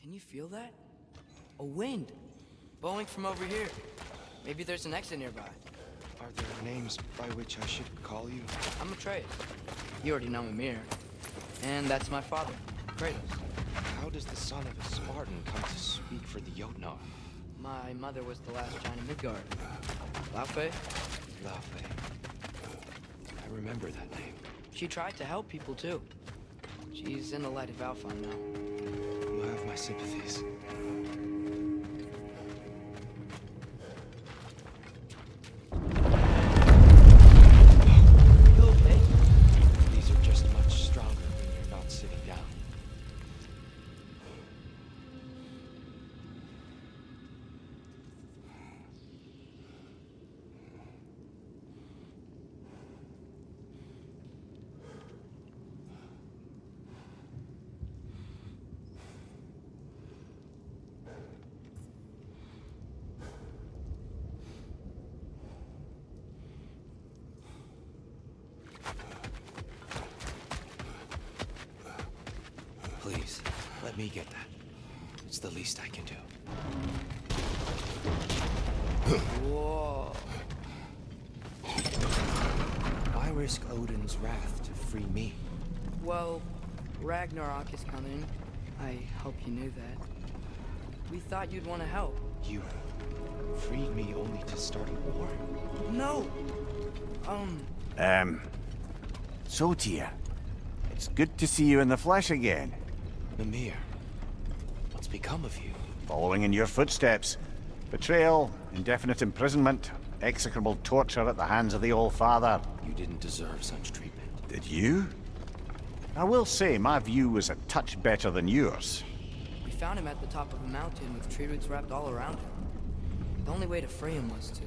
Can you feel that? A wind. Blowing from over here. Maybe there's an exit nearby. Are there names by which I should call you? I'm Atreus. You already know Mimir. And that's my father, Kratos. How does the son of a Spartan come to speak for the Jotnar? My mother was the last giant in Midgard. Laufey? Laufey. I remember that name. She tried to help people too. She's in the light of Alfheim now. You have my sympathies. You okay? These are just much stronger when you're not sitting down. Please, let me get that. It's the least I can do. Whoa. Why risk Odin's wrath to free me? Well, Ragnarok is coming. I hope you knew that. We thought you'd want to help. You freed me only to start a war? No! So Tyr, it's good to see you in the flesh again. Mimir, what's become of you? Following in your footsteps. Betrayal, indefinite imprisonment, execrable torture at the hands of the Old Father. You didn't deserve such treatment. Did you? I will say, my view was a touch better than yours. We found him at the top of a mountain with tree roots wrapped all around him. The only way to free him was to...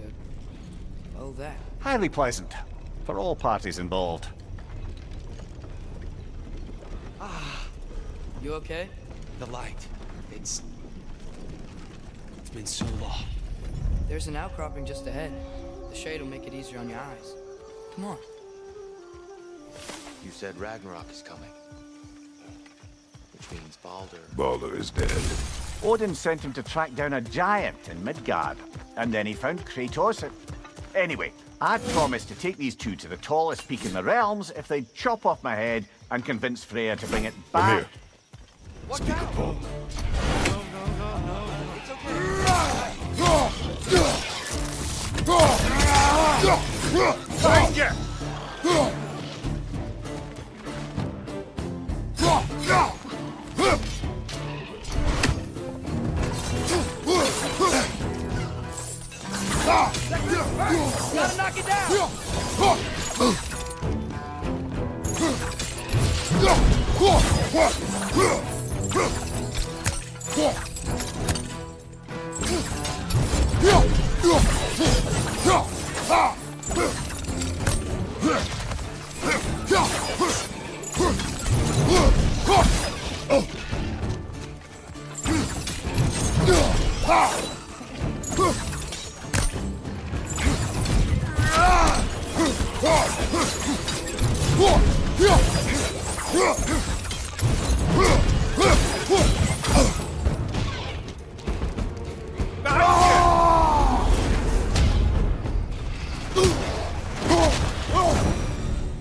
well, that. Highly pleasant, for all parties involved. You okay? The light. It's been so long. There's an outcropping just ahead. The shade will make it easier on your eyes. Come on. You said Ragnarok is coming. Which means Baldur. Baldur is dead. Odin sent him to track down a giant in Midgard, and then he found Kratos. Anyway, I'd promised to take these two to the tallest peak in the realms if they'd chop off my head and convince Freya to bring it back. Mimir, speak a poem. It's okay. Find you! Gotta knock it down!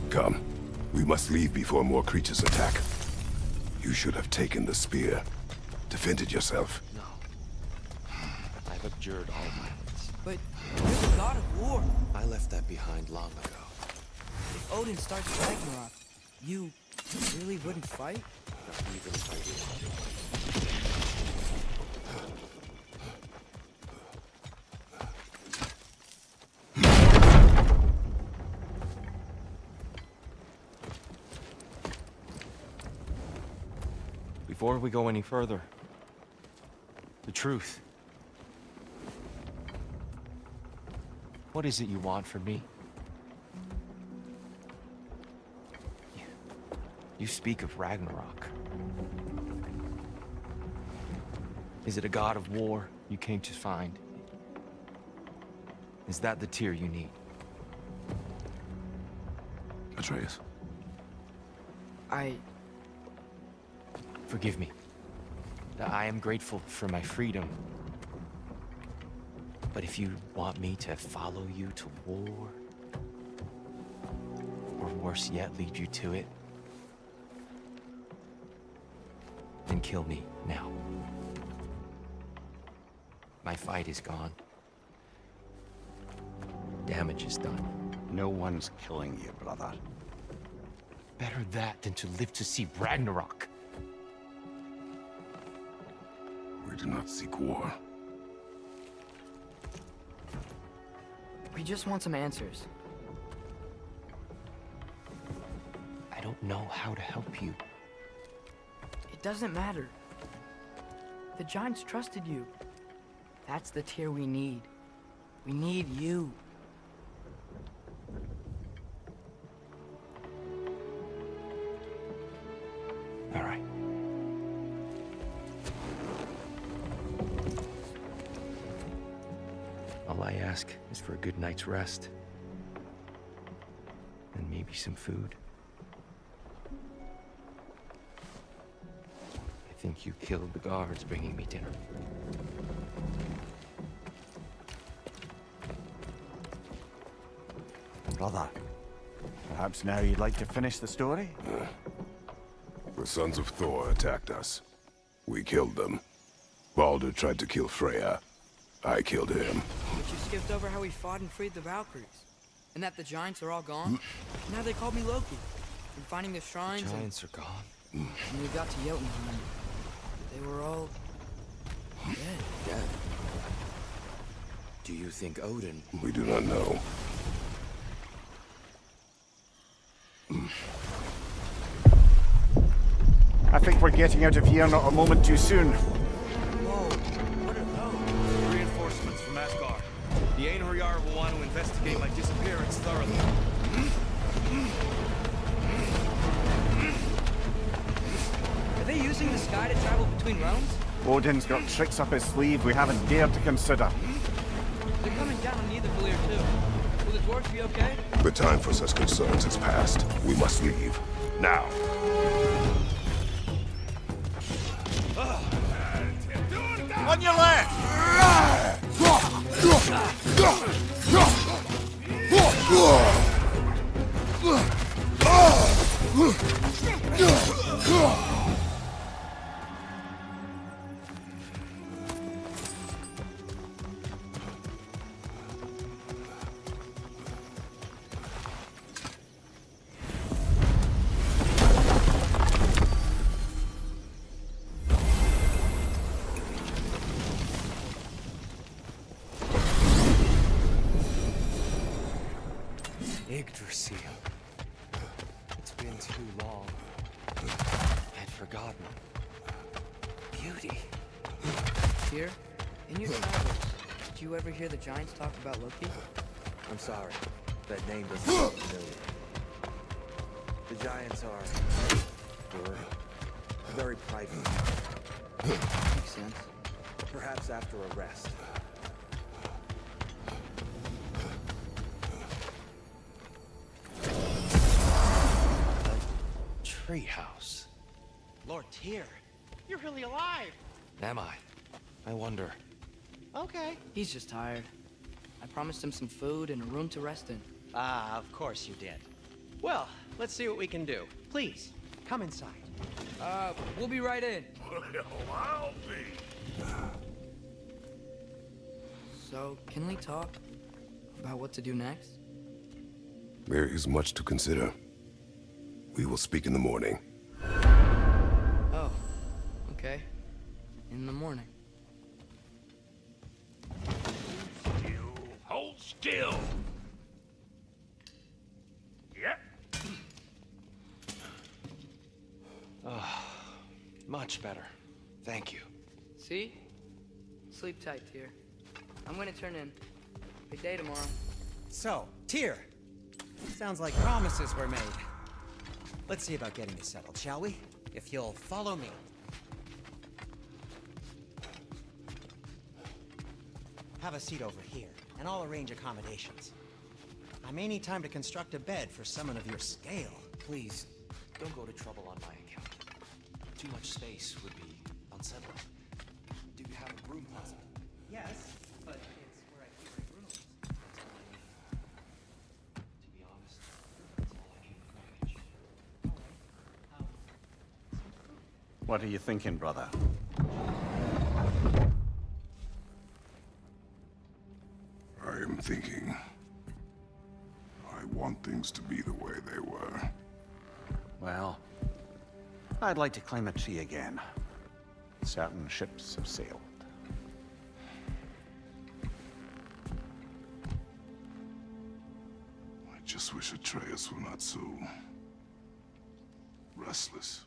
Come. We must leave before more creatures attack. You should have taken the spear. Defended yourself. No. I've abjured all violence. But you're the god of war. I left that behind long ago. If Odin starts Ragnarok, you really wouldn't fight? Not even if I did. Before we go any further, the truth. What is it you want from me? You speak of Ragnarok. Is it a god of war you came to find? Is that the Tyr you need? Atreus. I... Forgive me. I am grateful for my freedom. But if you want me to follow you to war, or worse yet, lead you to it, then kill me now. My fight is gone. Damage is done. No one's killing you, brother. Better that than to live to see Ragnarok. We do not seek war. We just want some answers. I don't know how to help you. It doesn't matter. The Giants trusted you. That's the Tyr we need. We need you. All right. All I ask is for a good night's rest. And maybe some food. I think you killed the guards bringing me dinner. Brother, perhaps now you'd like to finish the story? The sons of Thor attacked us. We killed them. Baldur tried to kill Freya. I killed him. But you skipped over how we fought and freed the Valkyries. And that the Giants are all gone. Now they called me Loki. And finding the shrines Giants are gone. and we got to Jotunheim. They were all dead. Do you think Odin? We do not know. I think we're getting out of here not a moment too soon. Whoa, what are those? Reinforcements from Asgard. The Einherjar will want to investigate my disappearance thoroughly. Are they using the sky to travel between realms? Odin's got tricks up his sleeve we haven't dared to consider. They're coming down on Nidavellir too. Will the dwarves be okay? The time for such concerns has passed. We must leave. Now. On your left! Yggdrasil. It's been too long. I'd forgotten. Beauty. Here, in your travels, did you ever hear the Giants talk about Loki? I'm sorry. That name doesn't sound familiar. The Giants were very prideful. Makes sense. Perhaps after a rest. Treehouse. Lord Tyr, you're really alive. Am I? I wonder. Okay. He's just tired. I promised him some food and a room to rest in. Ah, of course you did. Well, let's see what we can do. Please, come inside. We'll be right in. Well, I'll be. So, can we talk about what to do next? There is much to consider. We will speak in the morning. Oh, okay. In the morning. Hold still! Yep. Much better. Thank you. See? Sleep tight, Tyr. I'm gonna turn in. Big day tomorrow. So, Tyr. Sounds like promises were made. Let's see about getting this settled, shall we? If you'll follow me. Have a seat over here, and I'll arrange accommodations. I may need time to construct a bed for someone of your scale. Please, don't go to trouble on my account. Too much space would be unsettling. What are you thinking, brother? I am thinking. I want things to be the way they were. Well, I'd like to climb a tree again. Certain ships have sailed. I just wish Atreus were not so restless.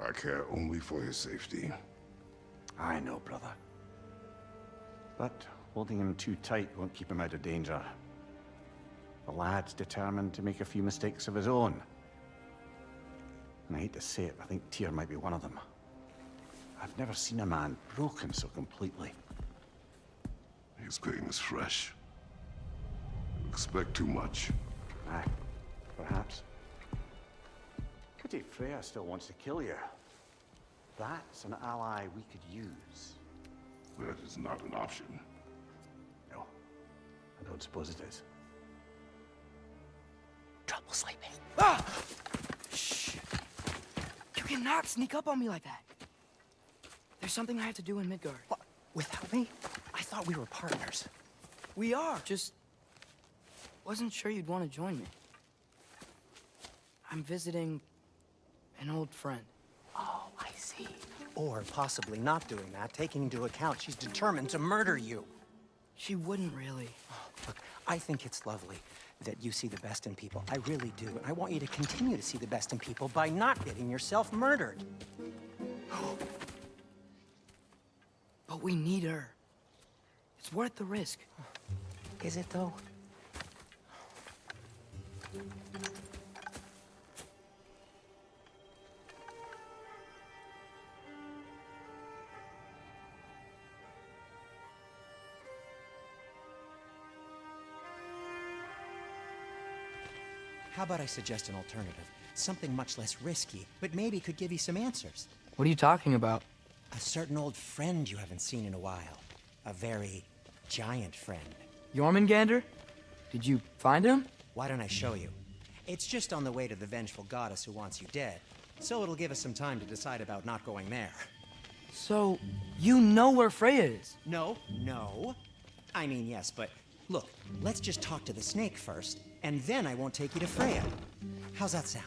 I care only for his safety. I know, brother. But holding him too tight won't keep him out of danger. The lad's determined to make a few mistakes of his own. And I hate to say it, I think Tyr might be one of them. I've never seen a man broken so completely. His pain is fresh. You expect too much. Aye, perhaps. Pity Freya still wants to kill you. That's an ally we could use. That is not an option. No, I don't suppose it is. Trouble sleeping. Ah! Shh. You cannot sneak up on me like that. There's something I have to do in Midgard. What? Without me? I thought we were partners. We are, just wasn't sure you'd want to join me. I'm visiting an old friend. Oh, I see. Or possibly not doing that, taking into account she's determined to murder you. She wouldn't really. Look, I think it's lovely that you see the best in people. I really do. And I want you to continue to see the best in people by not getting yourself murdered. But we need her. It's worth the risk. Is it, though? How about I suggest an alternative? Something much less risky, but maybe could give you some answers. What are you talking about? A certain old friend you haven't seen in a while. A very giant friend. Joumungandr? Did you find him? Why don't I show you? It's just on the way to the vengeful goddess who wants you dead. So it'll give us some time to decide about not going there. So, you know where Freya is? No. I mean, yes, but look, let's just talk to the snake first, and then I won't take you to Freya. How's that sound?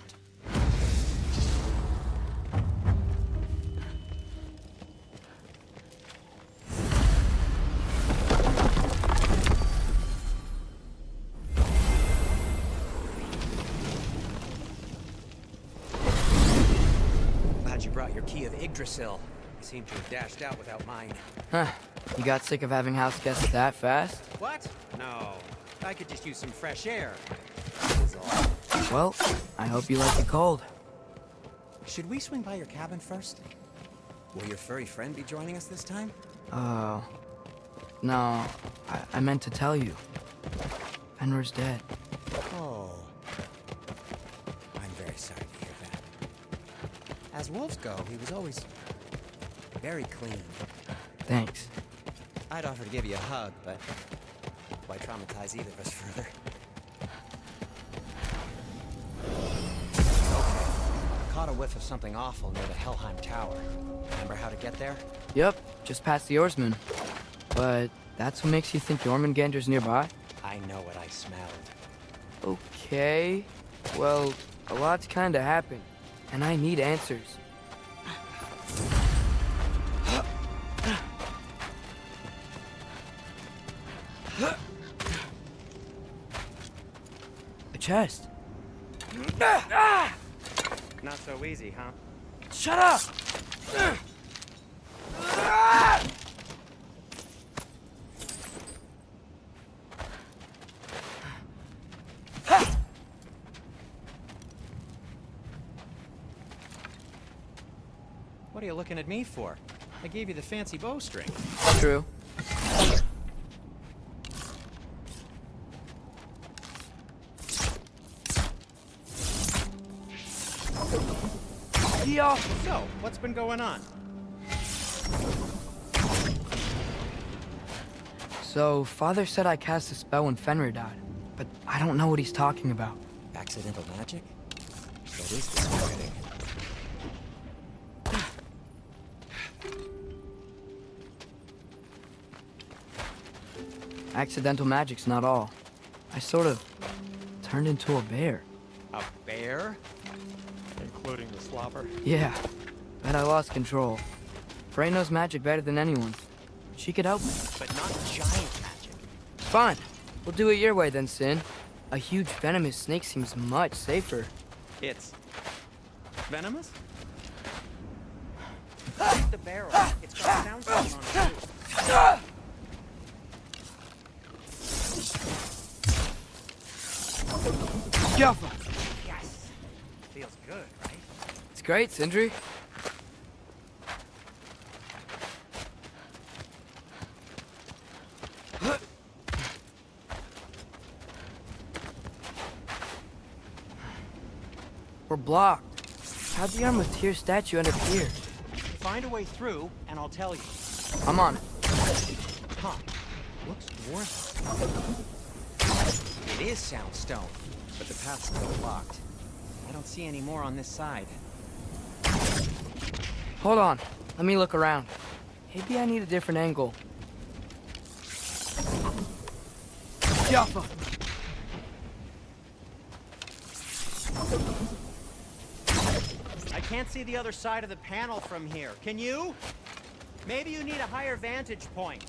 Glad you brought your key of Yggdrasil. You seem to have dashed out without mine. Huh. You got sick of having house guests that fast? What? No. I could just use some fresh air. That's all. Well, I hope you like it cold. Should we swing by your cabin first? Will your furry friend be joining us this time? No. I meant to tell you. Fenrir's dead. Oh. I'm very sorry to hear that. As wolves go, he was always very clean. Thanks. I'd offer to give you a hug, but why traumatize either of us further? Okay. I caught a whiff of something awful near the Helheim Tower. Remember how to get there? Yep, just past the oarsman. But that's what makes you think Joumungandr's nearby? I know what I smelled. Okay. Well, a lot's kinda happened, and I need answers. A chest. Not so easy, huh? Shut up! What are you looking at me for? I gave you the fancy bowstring. True. Yeah. So, what's been going on? So, Father said I cast a spell when Fenrir died, but I don't know what he's talking about. Accidental magic? That is discrediting. Accidental magic's not all. I sort of turned into a bear. A bear? Including the slobber. Yeah, but I lost control. Freya knows magic better than anyone. She could help me. But not giant magic. Fine. We'll do it your way then, Sin. A huge venomous snake seems much safer. It's venomous? The barrel. It's got soundstone on it too. Jaffa! Yes. Feels good, right? It's great, Sindri. We're blocked. How'd the Arm of Tyr's statue end up here? Find a way through, and I'll tell you. I'm on it. Huh. Looks dwarven. It is soundstone, but the path's still blocked. I don't see any more on this side. Hold on. Let me look around. Maybe I need a different angle. Jaffa! I can't see the other side of the panel from here. Can you? Maybe you need a higher vantage point.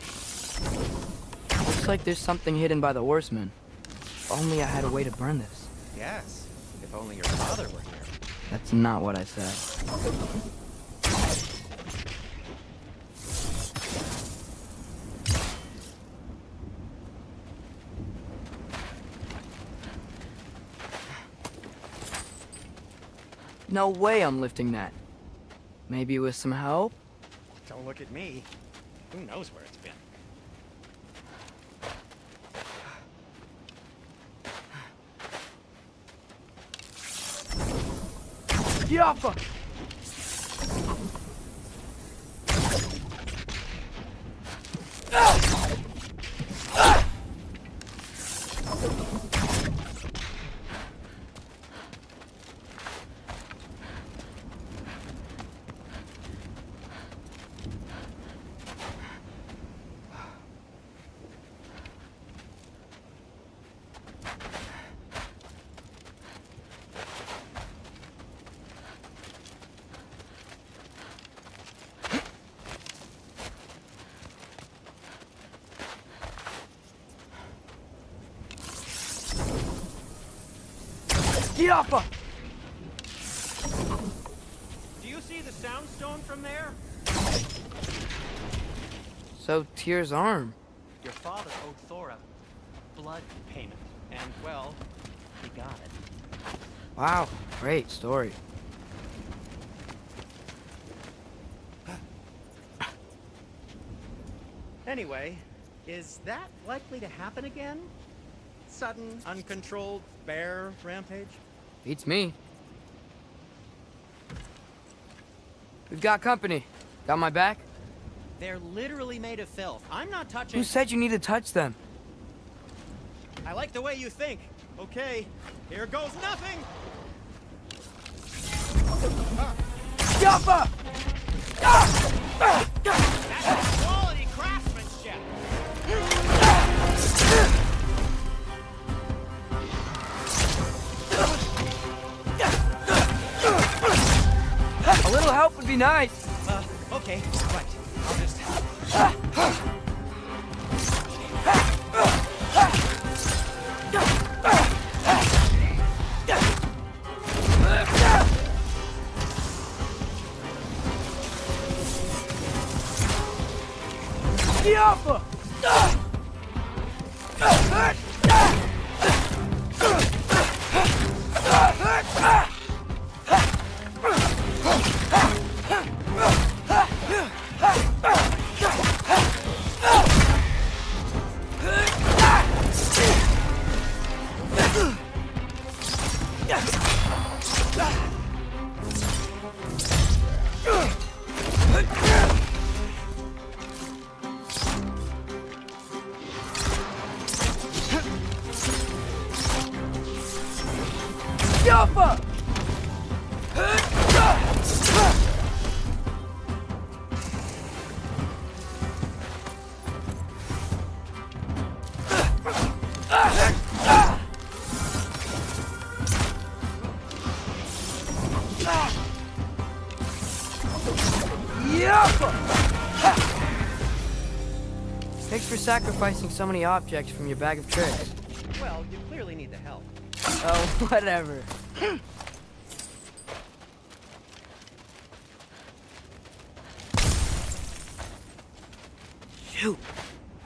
Looks like there's something hidden by the horsemen. If only I had a way to burn this. Yes, if only your father were here. That's not what I said. No way I'm lifting that. Maybe with some help? Don't look at me. Who knows where it's been? Jaffa! Jaffa! Do you see the soundstone from there? So, Tyr's arm. Your father owed Thor a blood payment, and, well, he got it. Wow, great story. Anyway, is that likely to happen again? Sudden, uncontrolled bear rampage? Beats me. We've got company. Got my back? They're literally made of filth. I'm not touching... Who said you need to touch them? I like the way you think. Okay, here goes nothing! Jaffa! That's quality craftsmanship! A little help would be nice. Okay, right. I'll just... Jaffa! Jaffa! Thanks for sacrificing so many objects from your bag of tricks. Well, you clearly need the help. Oh, whatever. Shoot!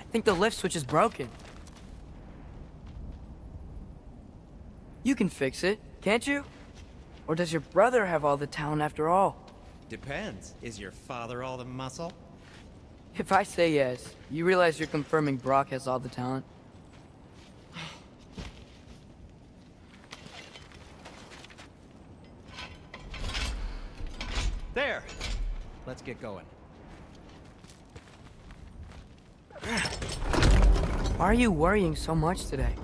I think the lift switch is broken. You can fix it, can't you? Or does your brother have all the talent after all? Depends. Is your father all the muscle? If I say yes, you realize you're confirming Brock has all the talent? There! Let's get going. Why are you worrying so much today?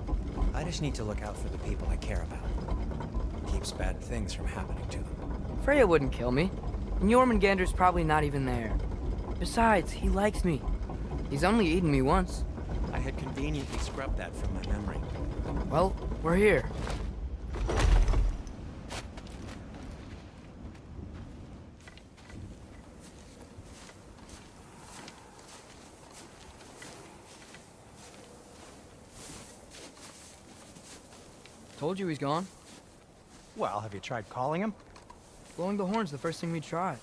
I just need to look out for the people I care about. Keeps bad things from happening to them. Freya wouldn't kill me, and Joumungandr's probably not even there. Besides, he likes me. He's only eaten me once. I had conveniently scrubbed that from my memory. Well, we're here. Told you he's gone. Well, have you tried calling him? Blowing the horn's the first thing we tried.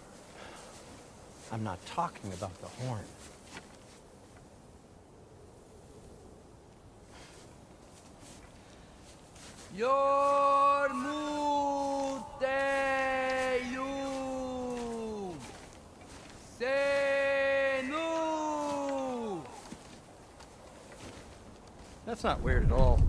I'm not talking about the horn. That's not weird at all.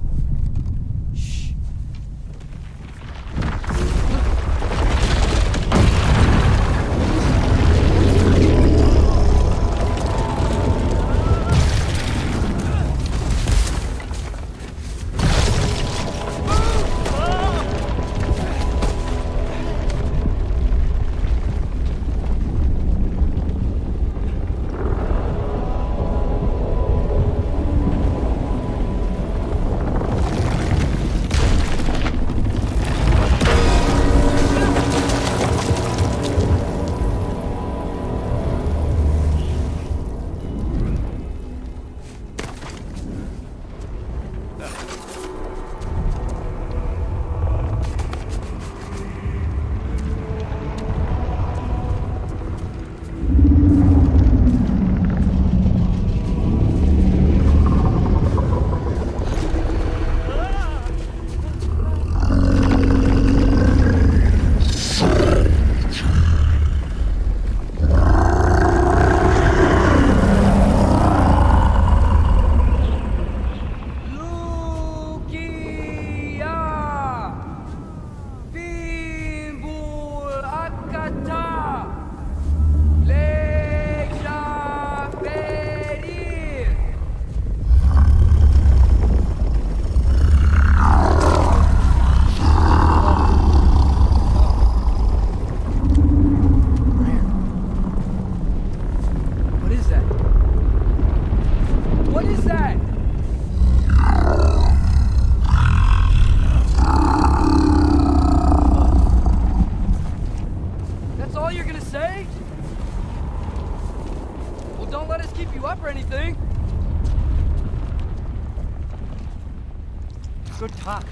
Good talk.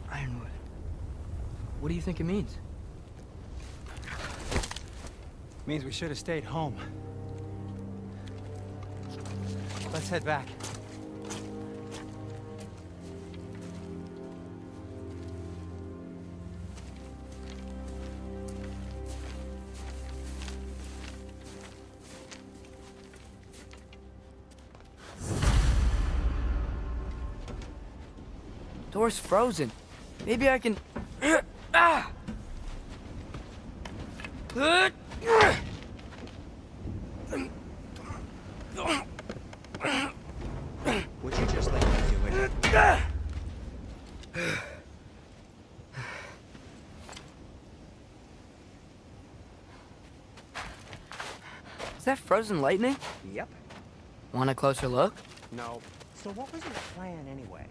Ironwood. What do you think it means? Means we should have stayed home. Let's head back. Door's frozen. Maybe I can... Ah! Would you just let me do it? Is that frozen lightning? Yep. Want a closer look? No. So what was your plan anyway?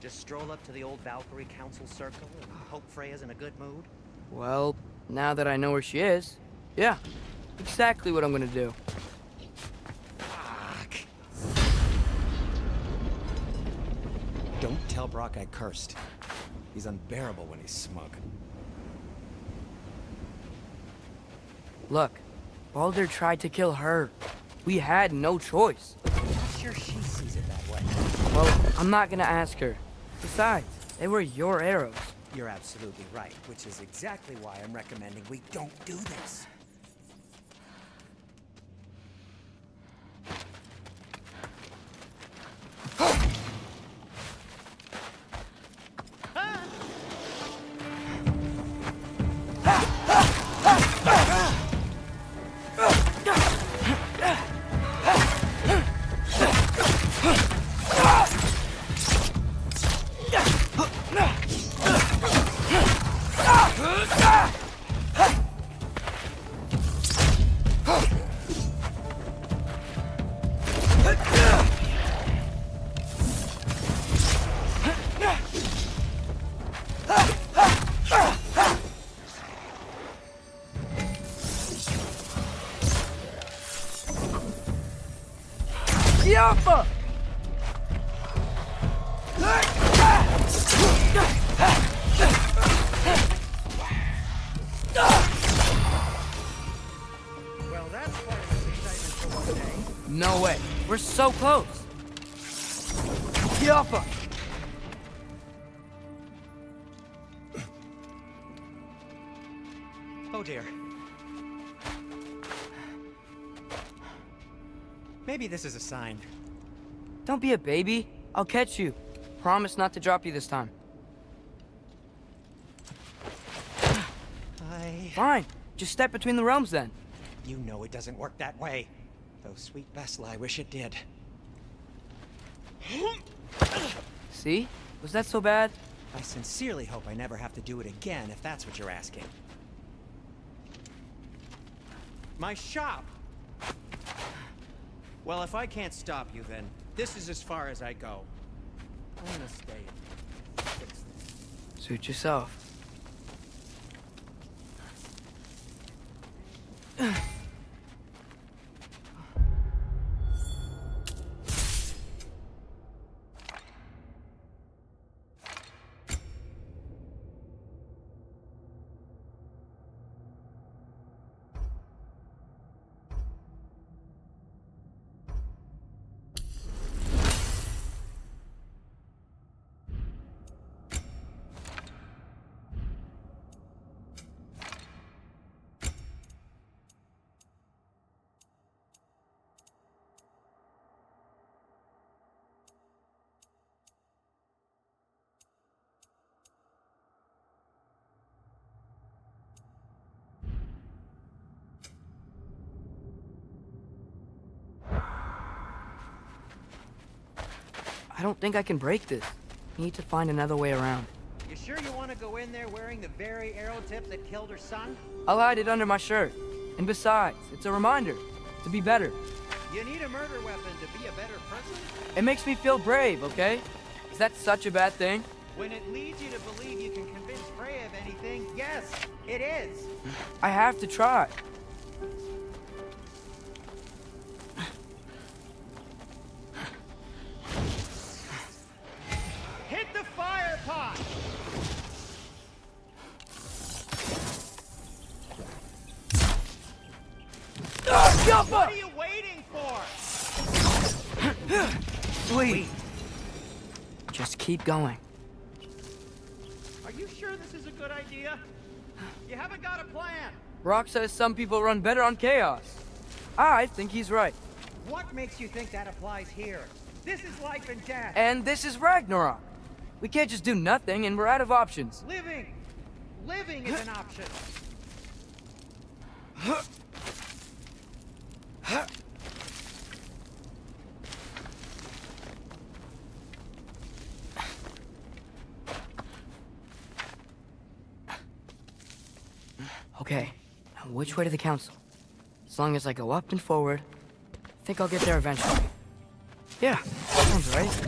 Just stroll up to the old Valkyrie Council Circle and hope Freya's in a good mood? Well, now that I know where she is, yeah, exactly what I'm gonna do. tell Brock I cursed. He's unbearable when he's smug. Look, Baldur tried to kill her. We had no choice. I'm sure she sees it that way. Well, I'm not gonna ask her. Besides, they were your arrows. You're absolutely right, which is exactly why I'm recommending we don't do this. Yappa! Well, that's part of the excitement for one day. No way. We're so close. Yappa! Oh dear. Maybe this is a sign. Don't be a baby. I'll catch you. Promise not to drop you this time. Fine. Just step between the realms then. You know it doesn't work that way. Though sweet Bessel, I wish it did. See? Was that so bad? I sincerely hope I never have to do it again, if that's what you're asking. My shop! Well, if I can't stop you, then this is as far as I go. I'm gonna stay and fix this. Suit yourself. I don't think I can break this. Need to find another way around. You sure you want to go in there wearing the very arrow tip that killed her son? I'll hide it under my shirt. And besides, it's a reminder to be better. You need a murder weapon to be a better person? It makes me feel brave, okay? Is that such a bad thing? When it leads you to believe you can convince Freya of anything, yes, it is. I have to try. Hit the fire pot! What are you waiting for? Wait. Just keep going. Are you sure this is a good idea? You haven't got a plan. Brock says some people run better on chaos. I think he's right. What makes you think that applies here? This is life and death. And this is Ragnarok. We can't just do nothing and we're out of options. Living! Living is an option. Okay, now which way to the council? As long as I go up and forward, I think I'll get there eventually. Yeah, sounds right.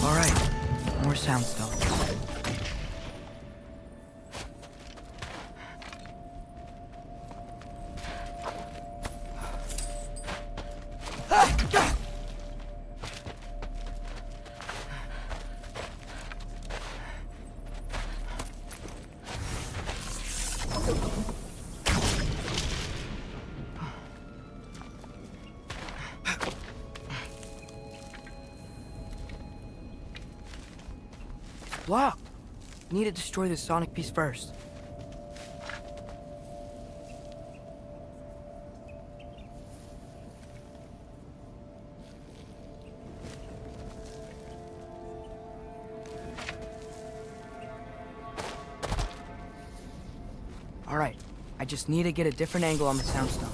All right, more soundstones. Block! Need to destroy the sonic piece first. Alright, I just need to get a different angle on the soundstone.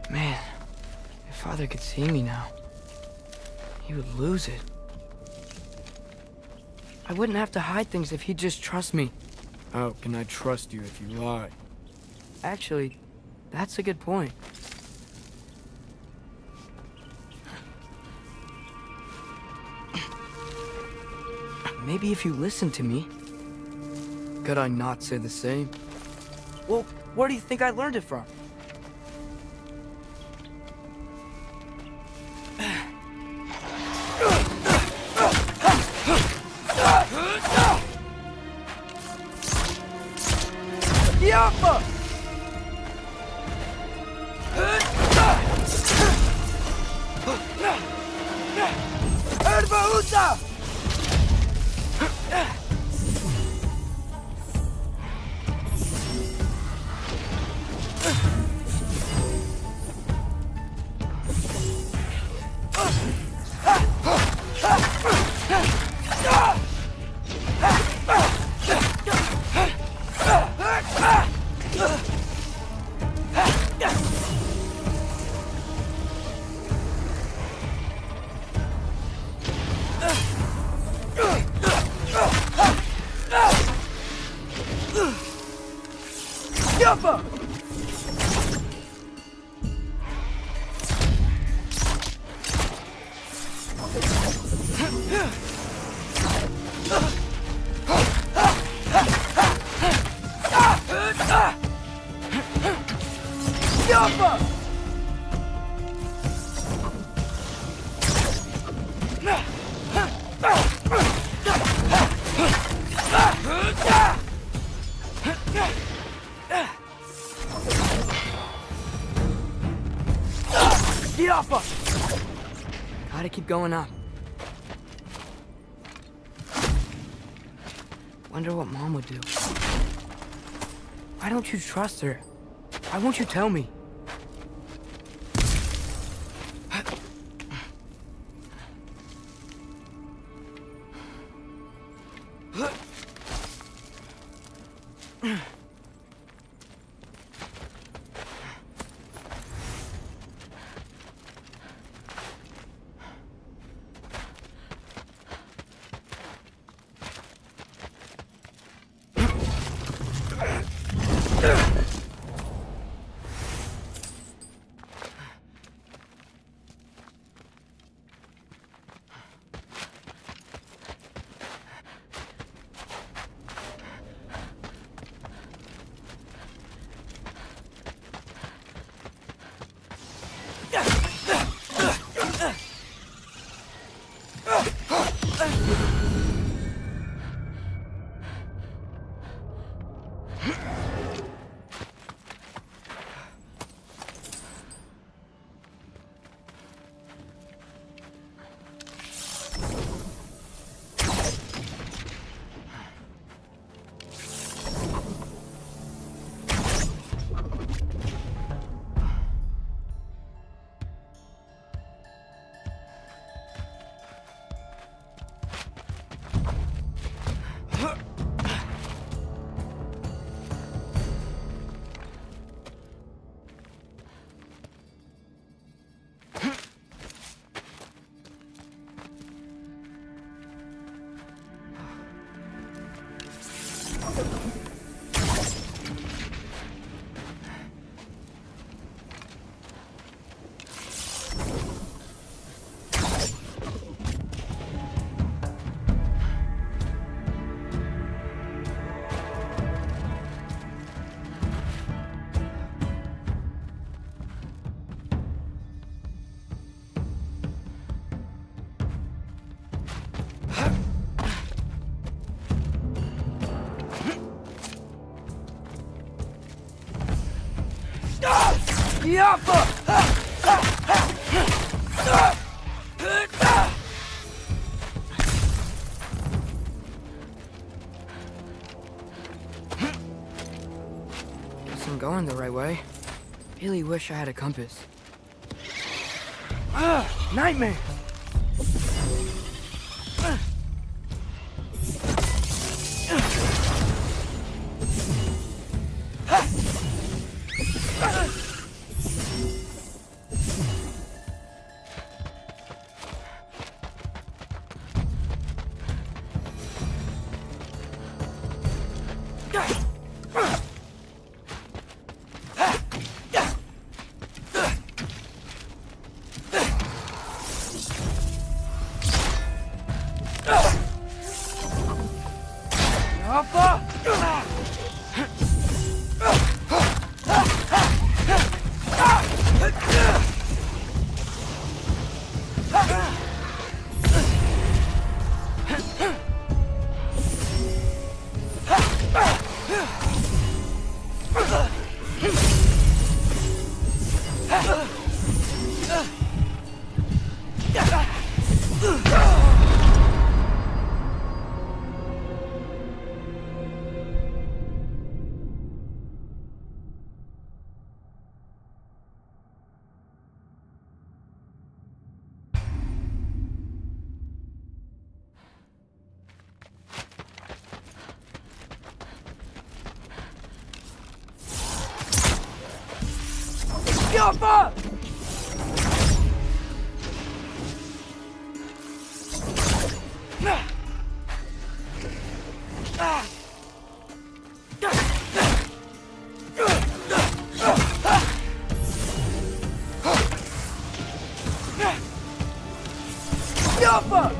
Man, if Father could see me now, he would lose it. I wouldn't have to hide things if he'd just trust me. How can I trust you if you lie? Actually, that's a good point. Maybe if you listen to me. Could I not say the same? Well, where do you think I learned it from? Yappa! Erba Uta! Gotta keep going up. Wonder what Mom would do. Why don't you trust her? Why won't you tell me? Guess I'm going the right way. Really wish I had a compass. Nightmare! Alpha!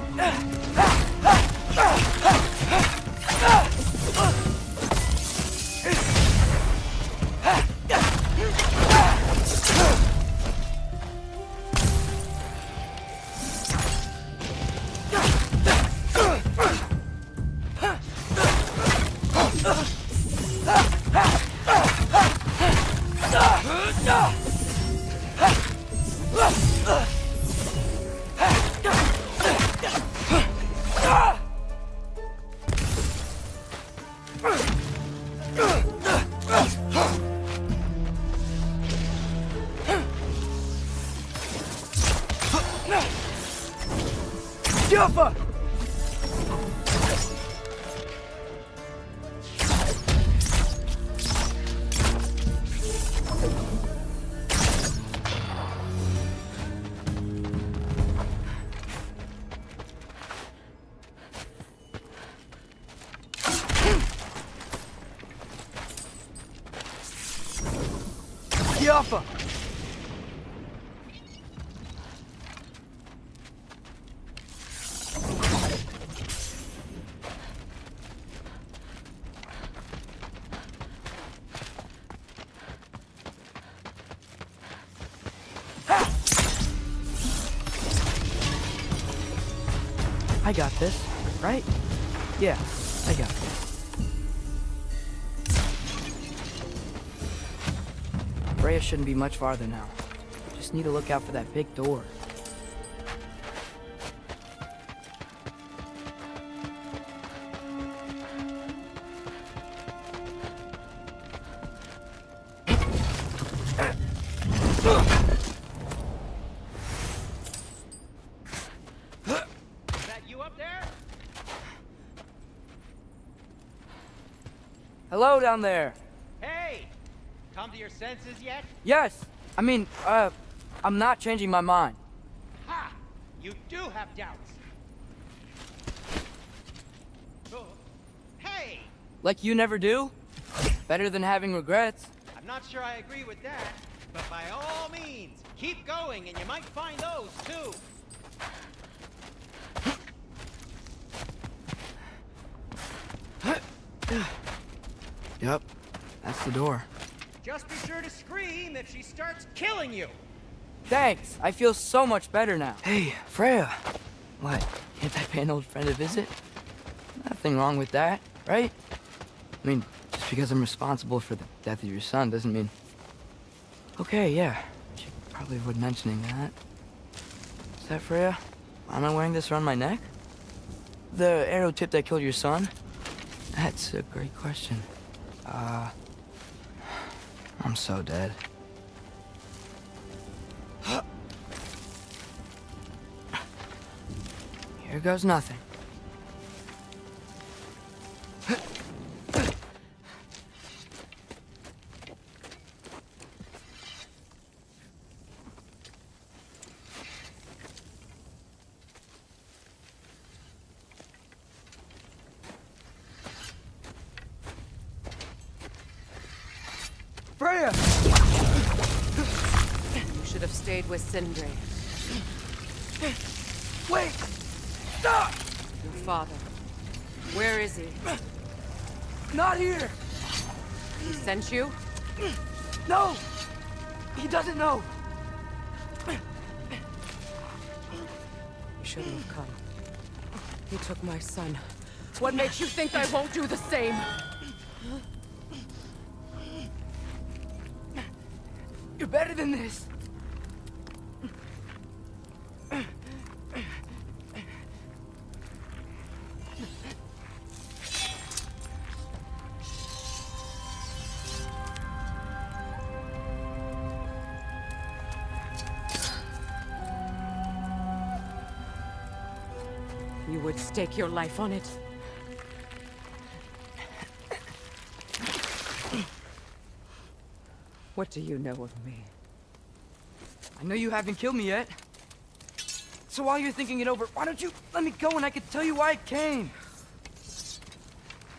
I got this, right? Yeah, I got this. Freya shouldn't be much farther now. Just need to look out for that big door. Is that you up there? Hello down there. Hey! Come to your senses yet? Yes. I mean, I'm not changing my mind. Ha! You do have doubts. Oh. Hey! Like you never do? Better than having regrets. I'm not sure I agree with that, but by all means, keep going and you might find those too. Yep, that's the door. Just be sure to scream if she starts killing you. Thanks, I feel so much better now. Hey, Freya. What, can't I pay an old friend a visit? Nothing wrong with that, right? I mean, just because I'm responsible for the death of your son doesn't mean... Okay, yeah, should probably avoid mentioning that. Is that Freya? Why am I wearing this around my neck? The arrow tip that killed your son? That's a great question. I'm so dead. Here goes nothing. Freya! You should have stayed with Sindri. Wait! Stop! Your father. Where is he? Not here! He sent you? No! He doesn't know! You shouldn't have come. He took my son. What makes you think I won't do the same? You're better than this! You would stake your life on it. What do you know of me? I know you haven't killed me yet. So while you're thinking it over, why don't you let me go and I can tell you why I came?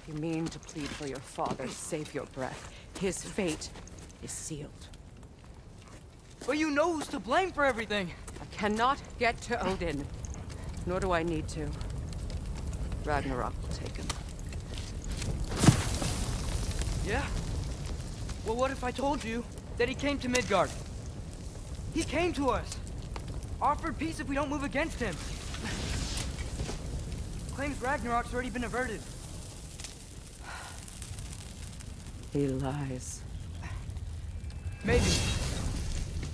You mean to plead for your father, save your breath. His fate is sealed. But you know who's to blame for everything. I cannot get to Odin. Nor do I need to. Ragnarok will take him. Yeah? Well, what if I told you that he came to Midgard? He came to us! Offered peace if we don't move against him! Claims Ragnarok's already been averted. He lies. Maybe.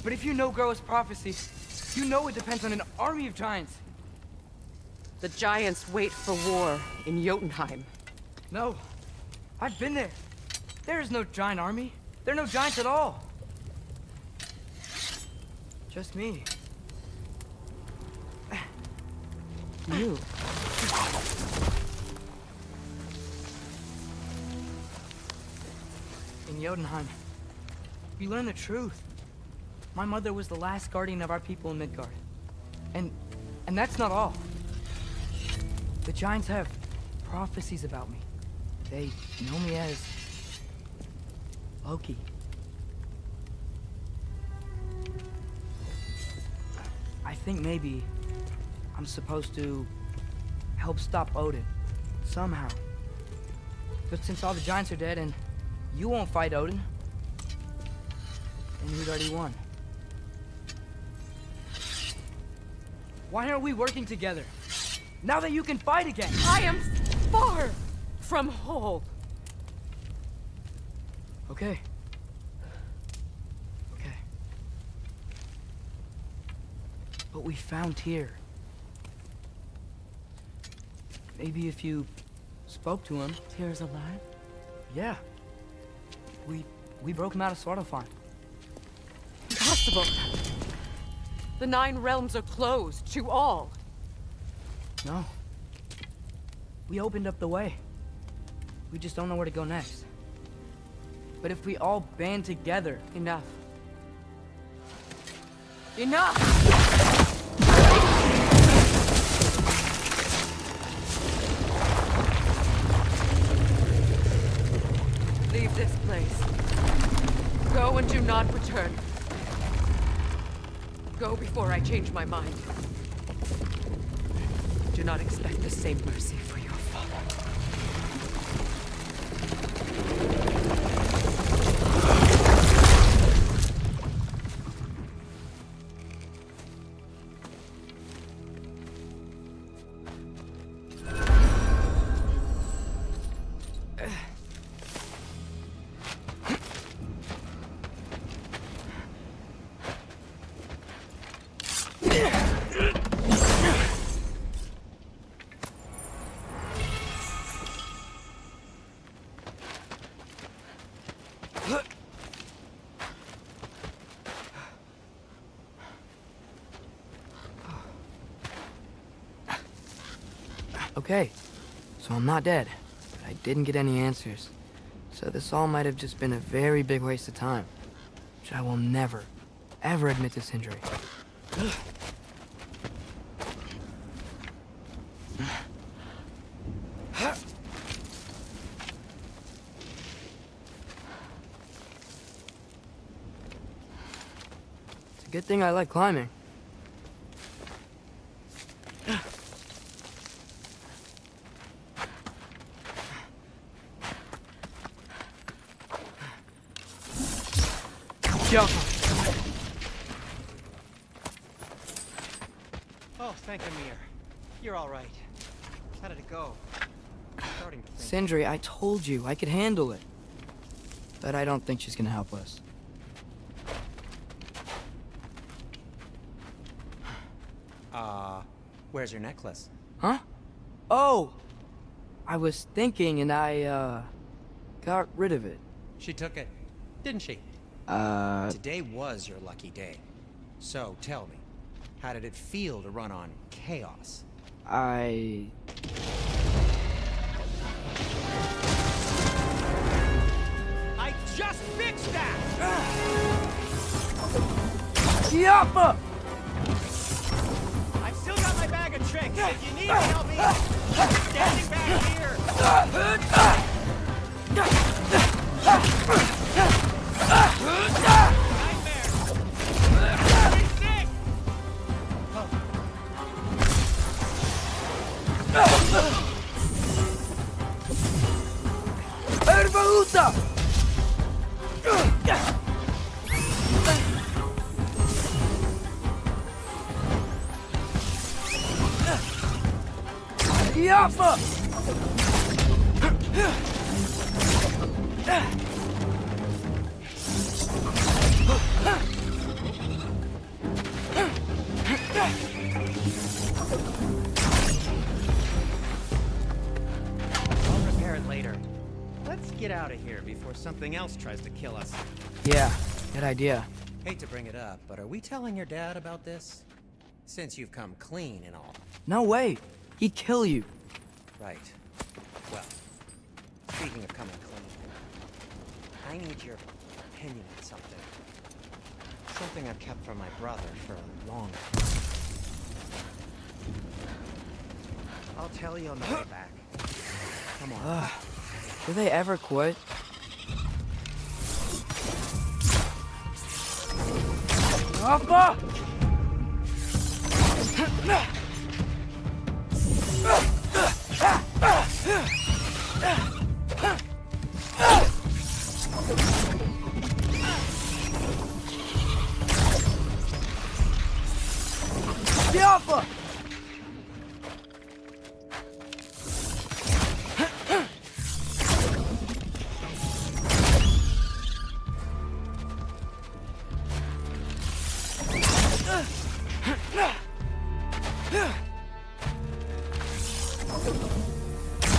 But if you know Groa's prophecy, you know it depends on an army of giants. The giants wait for war in Jotunheim. No. I've been there. There is no giant army. There are no giants at all. Just me. You. In Jotunheim, we learn the truth. My mother was the last guardian of our people in Midgard. And that's not all. The giants have prophecies about me. They know me as Loki. I think maybe I'm supposed to help stop Odin, somehow. But since all the giants are dead and you won't fight Odin, then we'd already won. Why aren't we working together? Now that you can fight again! I am far from whole. Okay. Okay. But we found Tyr. Maybe if you spoke to him. Tyr's alive? Yeah. We broke him out of Svartalfheim. Impossible. The 9 realms are closed to all. No. We opened up the way. We just don't know where to go next. But if we all band together... Enough. Enough! Leave this place. Go and do not return. Go before I change my mind. Do not expect the same mercy for your father. Okay, so I'm not dead, but I didn't get any answers. So this all might have just been a very big waste of time, which I will never, ever admit to Sindri. It's a good thing I like climbing. Oh, thank Amir. You're all right. How did it go? I'm starting to think. Sindri, I told you I could handle it. But I don't think she's gonna help us. Where's your necklace? Huh? Oh! I was thinking and I, got rid of it. She took it, didn't she? Today was your lucky day. So, tell me, how did it feel to run on chaos? I just fixed that! Yappa! I've still got my bag of tricks. If you need me, I'll be standing back here. Nightmare! Pretty sick! puta! Yappa! I'll repair it later. Let's get out of here before something else tries to kill us. Yeah, good idea. Hate to bring it up, but are we telling your dad about this? Since you've come clean and all. No way. He'd kill you. Right. Well, speaking of coming clean, I need your opinion on something. Something I've kept from my brother for a long time. I'll tell you on the way back. Come on. Do they ever quit? Yappa! Yappa!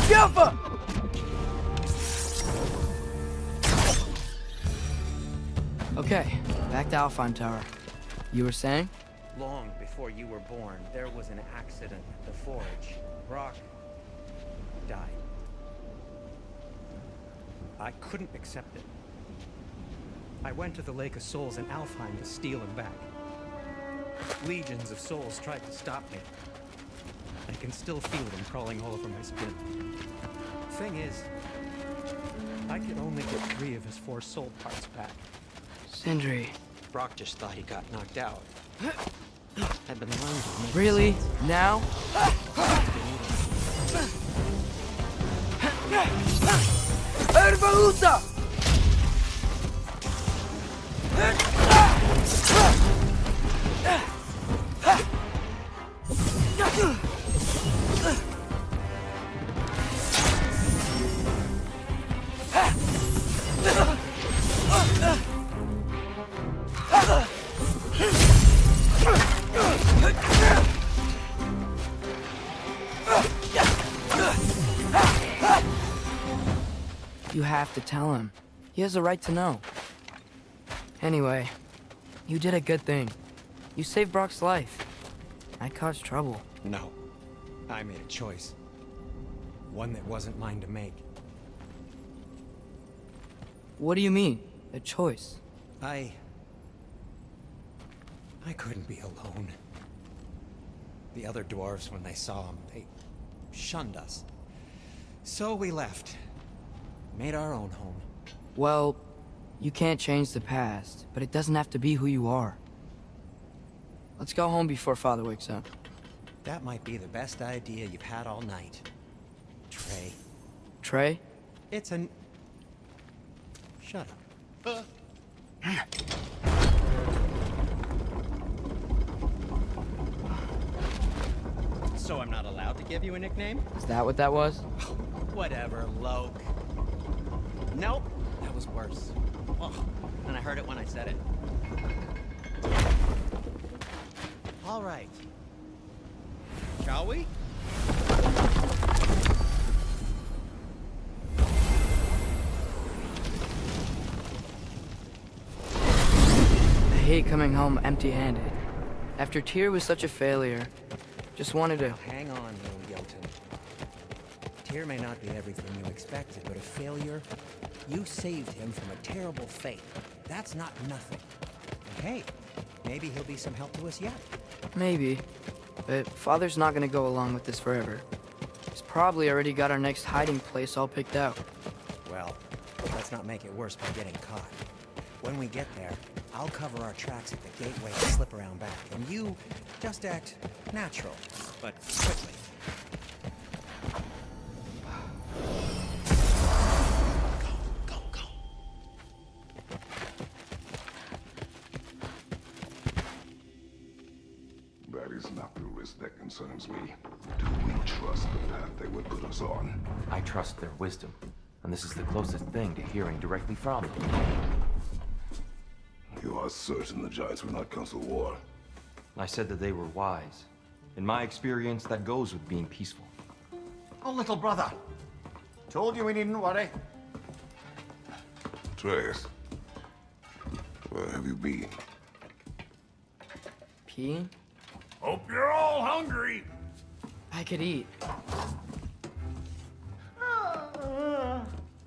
Yappa! Okay, back to Alfheim Tower. You were saying? Long before you were born, there was an accident at the forge. Brock died. I couldn't accept it. I went to the Lake of Souls in Alfheim to steal him back. Legions of souls tried to stop me. I can still feel them crawling all over my skin. Thing is, I could only get 3 of his 4 soul parts back. Sindri. Brock just thought he got knocked out. I've been learning to make Really? sense. Now? Erbaluta! You have to tell him. He has a right to know. Anyway, you did a good thing. You saved Brock's life. I caused trouble. No. I made a choice. One that wasn't mine to make. What do you mean? A choice? I couldn't be alone. The other dwarves, when they saw him, they shunned us. So we left. Made our own home. Well, you can't change the past, but it doesn't have to be who you are. Let's go home before Father wakes up. That might be the best idea you've had all night. Trey. Trey? It's an... Shut up. So I'm not allowed to give you a nickname? Is that what that was? Whatever, Loke. Nope, that was worse. Oh, and I heard it when I said it. All right. Shall we? I hate coming home empty-handed. After Tyr was such a failure, just wanted to... Hang on, little Jotun. Tyr may not be everything you expected, but a failure? You saved him from a terrible fate. That's not nothing. And hey, maybe he'll be some help to us yet. Maybe. But Father's not gonna go along with this forever. He's probably already got our next hiding place all picked out. Well, let's not make it worse by getting caught. When we get there, I'll cover our tracks at the gateway and slip around back. And you just act natural, but quickly. Go. risk that concerns me. Do we trust the path they would put us on? I trust their wisdom, and this is the closest thing to hearing directly from them. You are certain the Giants will not counsel war? I said that they were wise. In my experience, that goes with being peaceful. Oh, little brother. Told you we needn't worry. Atreus, where have you been? Peeing? Hope you're all hungry! I could eat.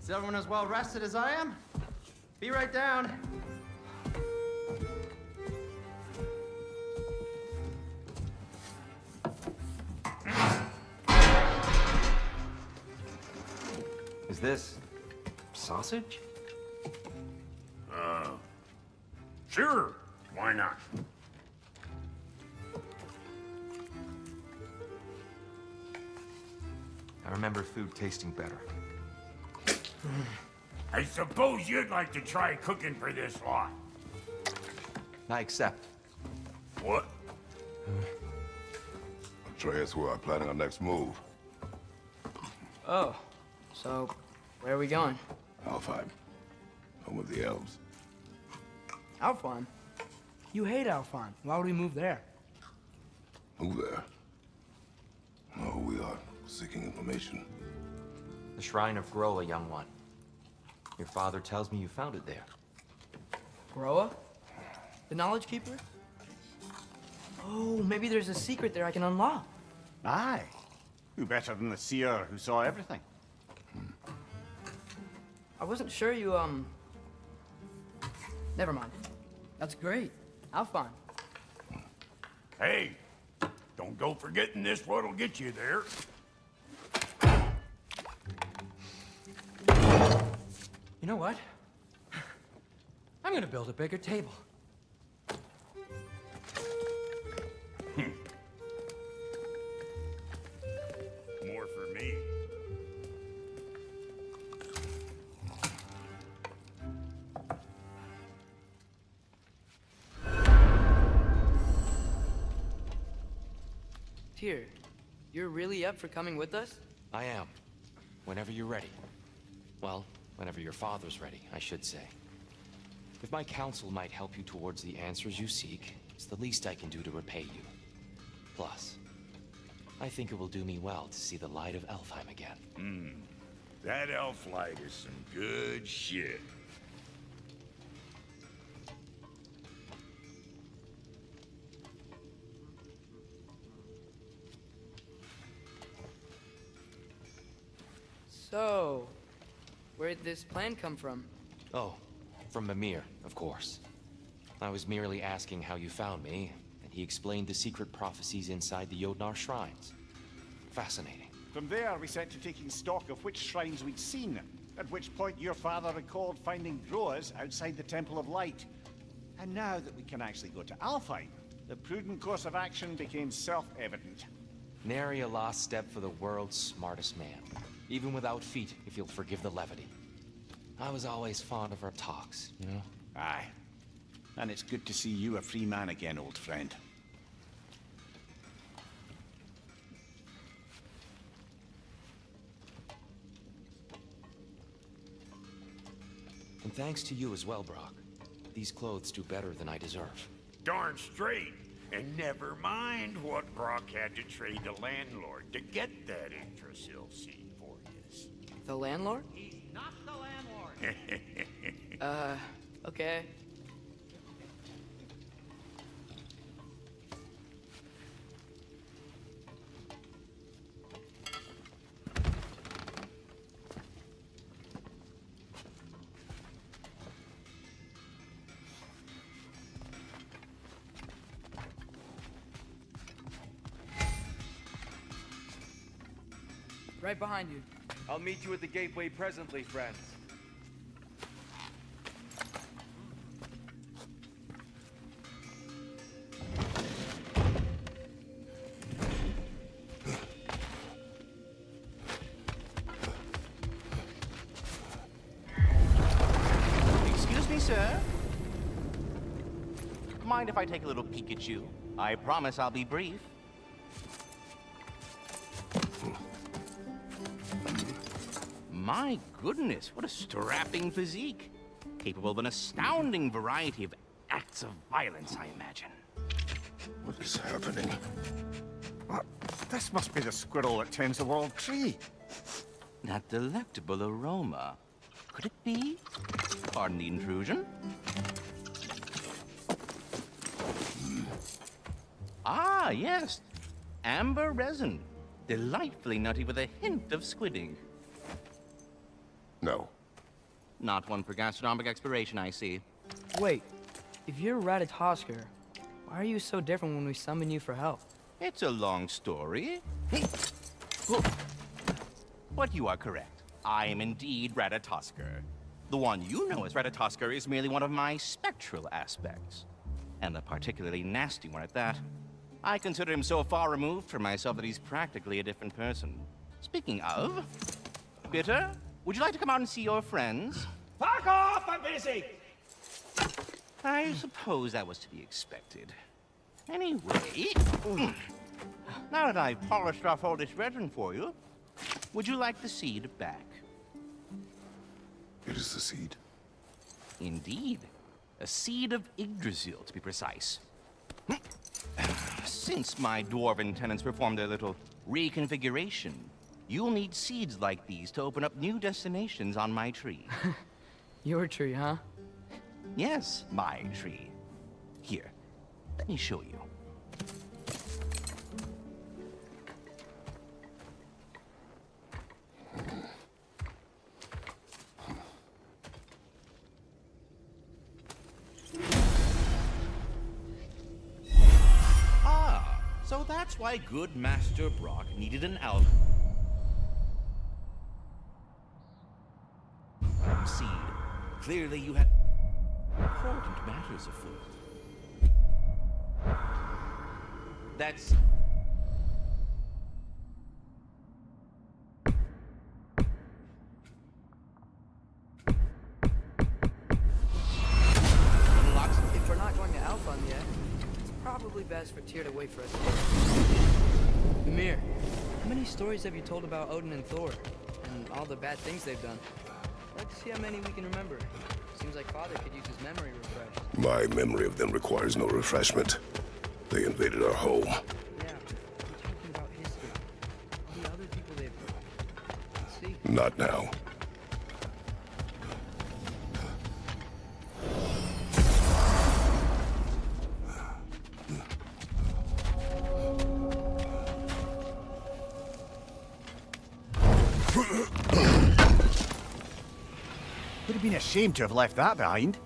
Is everyone as well rested as I am? Be right down. Is this sausage? Sure, why not? I remember food tasting better. I suppose you'd like to try cooking for this lot. I accept. What? Atreus, we are planning our next move. Oh, so where are we going? Alfheim, home of the elves. Alfheim? You hate Alfheim. Why would we move there? Move there? No, we are seeking information. The Shrine of Groa, young one. Your father tells me you found it there. Groa? The Knowledge Keeper? Oh, maybe there's a secret there I can unlock. Aye. Who better than the seer who saw everything? I wasn't sure you, Never mind. That's great. Alfheim. Hey, don't go forgetting this what'll get you there. You know what? I'm gonna build a bigger table. More for me. Tyr, you're really up for coming with us? I am. Whenever you're ready. Well, whenever your father's ready, I should say. If my counsel might help you towards the answers you seek, it's the least I can do to repay you. Plus, I think it will do me well to see the light of Alfheim again. That elf light is some good shit. So, where'd this plan come from? Oh, from Mimir, of course. I was merely asking how you found me, and he explained the secret prophecies inside the Jotnar shrines. Fascinating. From there, we set to taking stock of which shrines we'd seen, at which point your father recalled finding Groas outside the Temple of Light. And now that we can actually go to Alfheim, the prudent course of action became self-evident. Nary a lost step for the world's smartest man. Even without feet, if you'll forgive the levity. I was always fond of our talks, you know? Aye. And it's good to see you a free man again, old friend. And thanks to you as well, Brock. These clothes do better than I deserve. Darn straight. And never mind what Brock had to trade the landlord to get that Yggdrasil seed for you. The landlord? He's not the landlord. Okay. Right behind you. I'll meet you at the gateway presently, friends. Excuse me, sir. Mind if I take a little peek at you? I promise I'll be brief. My goodness, what a strapping physique. Capable of an astounding variety of acts of violence, I imagine. What is happening? What? This must be the squirrel that tends the world tree. That delectable aroma. Could it be? Pardon the intrusion. Ah, yes. Amber resin. Delightfully nutty with a hint of squid ink. No. Not one for gastronomic exploration, I see. Wait, if you're Ratatoskr, why are you so different when we summon you for help? It's a long story. But you are correct. I am indeed Ratatoskr. The one you know as Ratatoskr is merely one of my spectral aspects. And a particularly nasty one at that. I consider him so far removed from myself that he's practically a different person. Speaking of, Bitter, would you like to come out and see your friends? Fuck off! I'm busy! I suppose that was to be expected. Anyway, now that I've polished off all this resin for you, would you like the seed back? It is the seed. Indeed. A seed of Yggdrasil, to be precise. Since my dwarven tenants performed their little reconfiguration, you'll need seeds like these to open up new destinations on my tree. Your tree, huh? Yes, my tree. Here, let me show you. Ah, so that's why good Master Brock needed an Alfheim seed. Clearly you had important matters afoot. That's... If we're not going to Alfheim yet, it's probably best for Tyr to wait for us. Ymir, how many stories have you told about Odin and Thor? And all the bad things they've done? I'd like to see how many we can remember. Seems like Father could use his memory refreshed. My memory of them requires no refreshment. They invaded our home. Yeah, we're talking about history. All the other people they've hurt. Let's see. Not now. Would have been ashamed to have left that behind.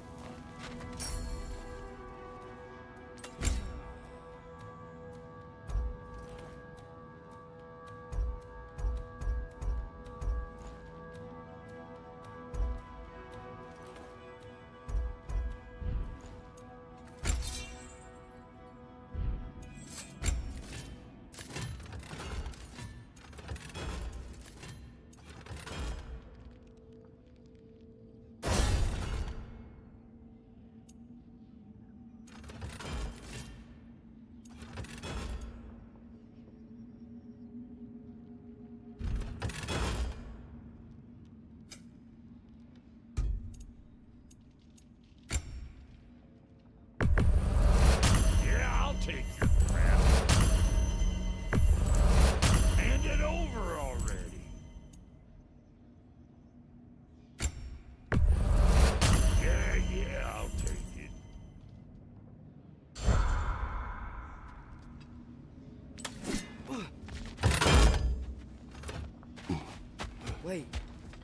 Wait,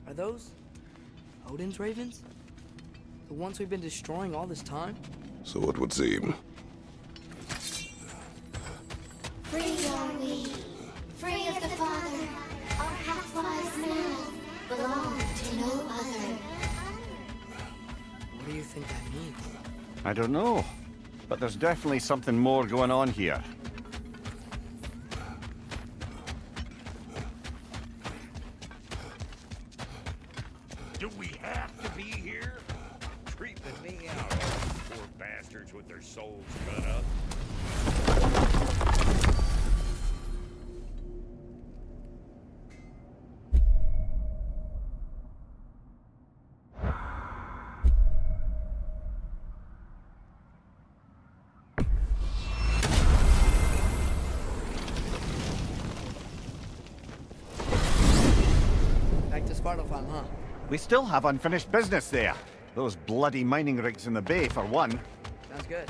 are those Odin's ravens? The ones we've been destroying all this time? So it would seem. Free are we, free of the Father. Our half-wise man belong to no other. What do you think that means? I don't know, but there's definitely something more going on here. Do we have to be here? Creeping me out, poor bastards with their souls cut up. Svartalfheim, huh? We still have unfinished business there. Those bloody mining rigs in the bay, for one. Sounds good.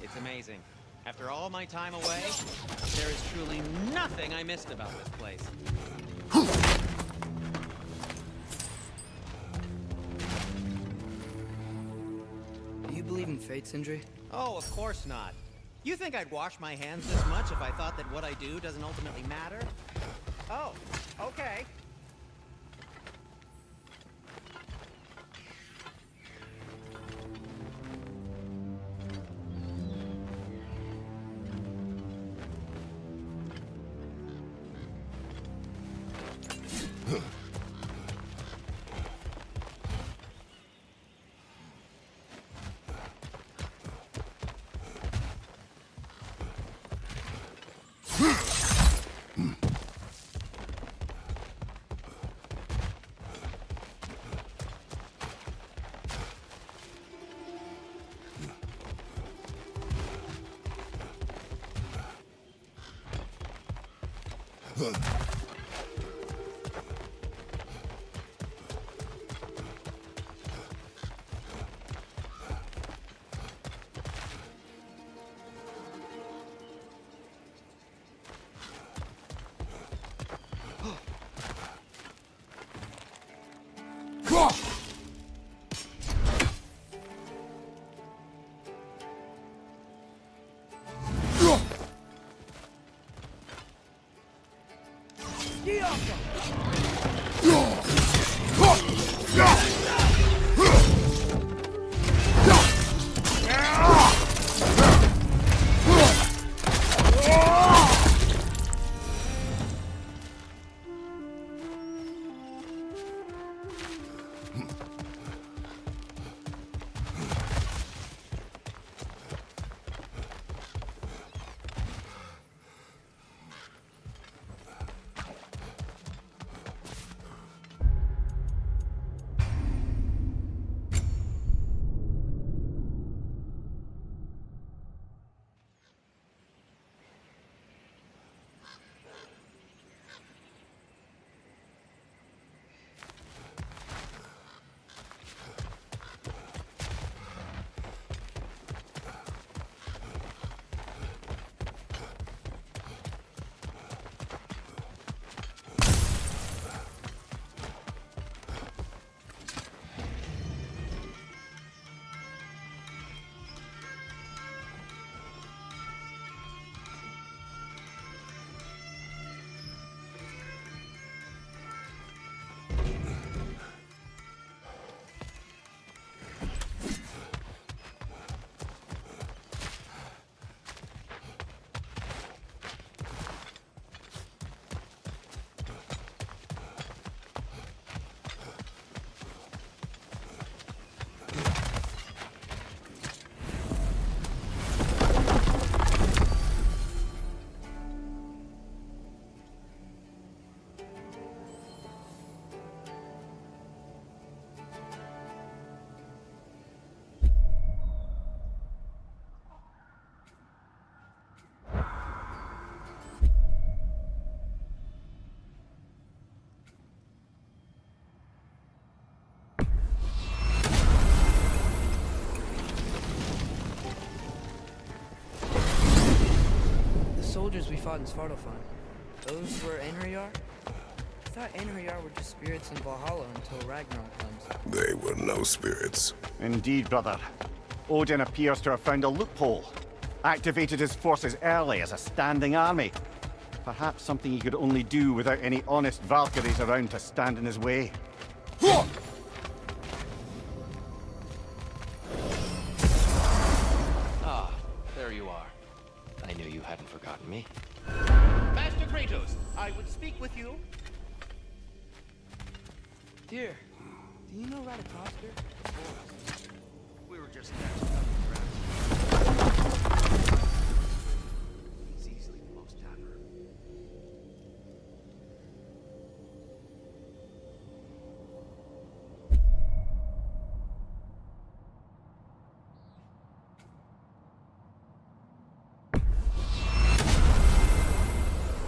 It's amazing. After all my time away, there is truly nothing I missed about this place. Do you believe in fate, Sindri? Oh, of course not. You think I'd wash my hands this much if I thought that what I do doesn't ultimately matter? Oh, okay. fought in Svartalfheim. Those were Einherjar? I thought Einherjar were just spirits in Valhalla until Ragnarok comes. They were no spirits. Indeed, brother. Odin appears to have found a loophole. Activated his forces early as a standing army. Perhaps something he could only do without any honest Valkyries around to stand in his way. Ah, there you are. I knew you hadn't forgotten me. Master Kratos, I would speak with you. Dear, do you know Ratatoskr? We were just He's easily the most dapper.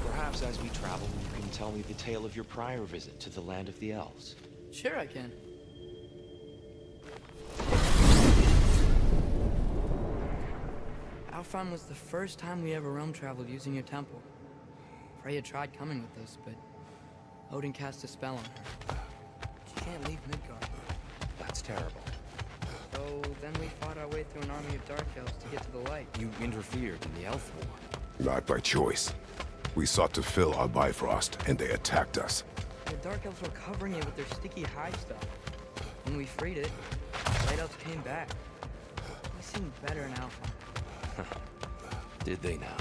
Perhaps as we travel, you can tell me the tale of your prior visit to the land of the elves. Sure I can. Alfheim was the first time we ever realm traveled using your temple. Freya tried coming with us, but Odin cast a spell on her. She can't leave Midgard. That's terrible. So then we fought our way through an army of Dark Elves to get to the light. You interfered in the Elf War. Not by choice. We sought to fill our Bifrost, and they attacked us. The Dark Elves were covering it with their sticky high stuff. When we freed it, the Light Elves came back. They seemed better in Alfheim. Did they now?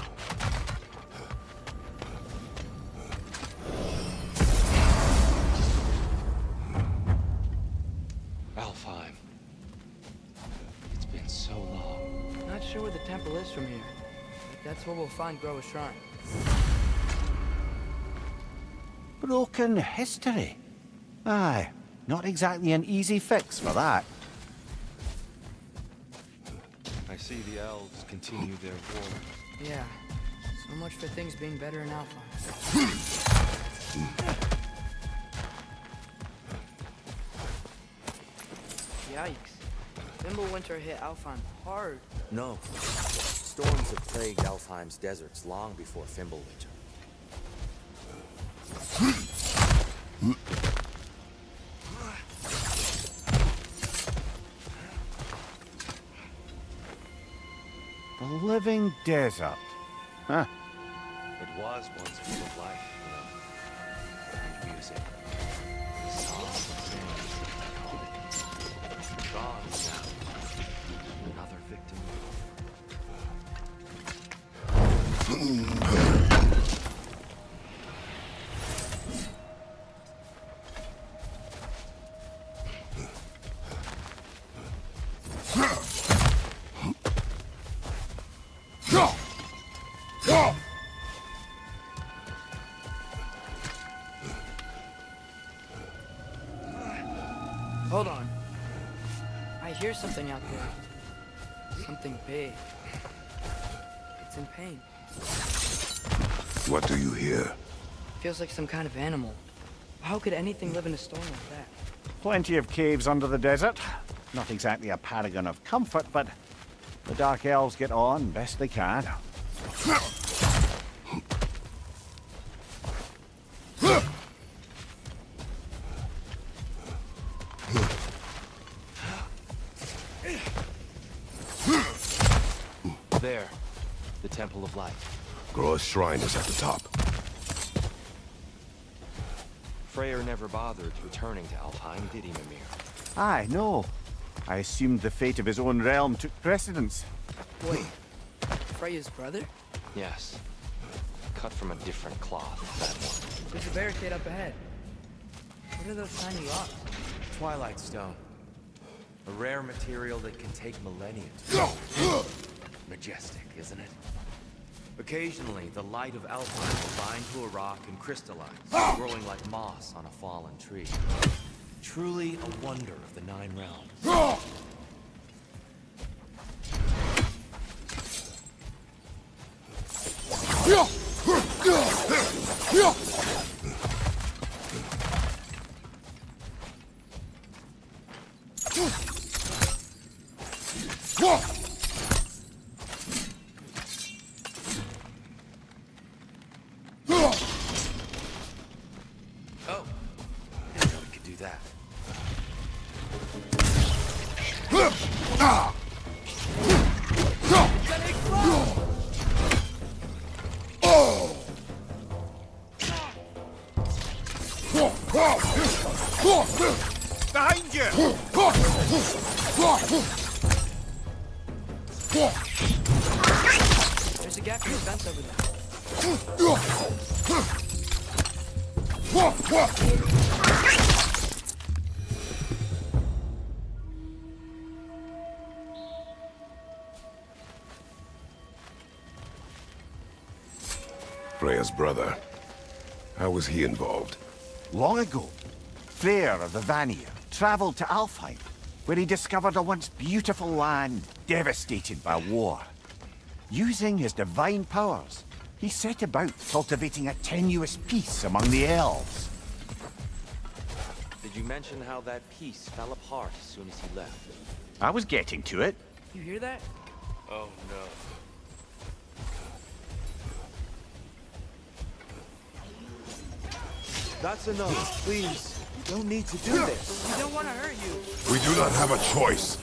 Alfheim. It's been so long. Not sure where the temple is from here, but that's where we'll find Groa's shrine. Broken history. Aye, not exactly an easy fix for that. I see the elves continue their war. Yeah, so much for things being better in Alfheim. Yikes. Fimbulwinter hit Alfheim hard. No. Storms have plagued Alfheim's deserts long before Fimbulwinter. The living desert. Huh. It was once full of life, you know. And music. Songs and dance, gone now. Another victim. Hold on. I hear something out there. Something big. It's in pain. What do you hear? Feels like some kind of animal. How could anything live in a storm like that? Plenty of caves under the desert. Not exactly a paragon of comfort, but the Dark Elves get on best they can. There. The Temple of Light. Groa's shrine is at the top. Freyr never bothered returning to Alfheim, did he, Mimir? Aye, no. I assumed the fate of his own realm took precedence. Wait. Freya's brother? Yes. Cut from a different cloth, that one. There's a barricade up ahead. What are those tiny rocks? Twilight Stone. A rare material that can take millennia to majestic, isn't it? Occasionally, the light of Alfheim will bind to a rock and crystallize, growing like moss on a fallen tree. Truly a wonder of the Nine Realms. Behind you! There's a gap in the fence over there. Freya's brother. How was he involved? Long ago, Freya of the Vanir traveled to Alfheim, where he discovered a once beautiful land devastated by war. Using his divine powers, he set about cultivating a tenuous peace among the elves. Did you mention how that peace fell apart as soon as he left? I was getting to it. You hear that? Oh no. That's enough, please. You don't need to do this. We don't want to hurt you. We do not have a choice.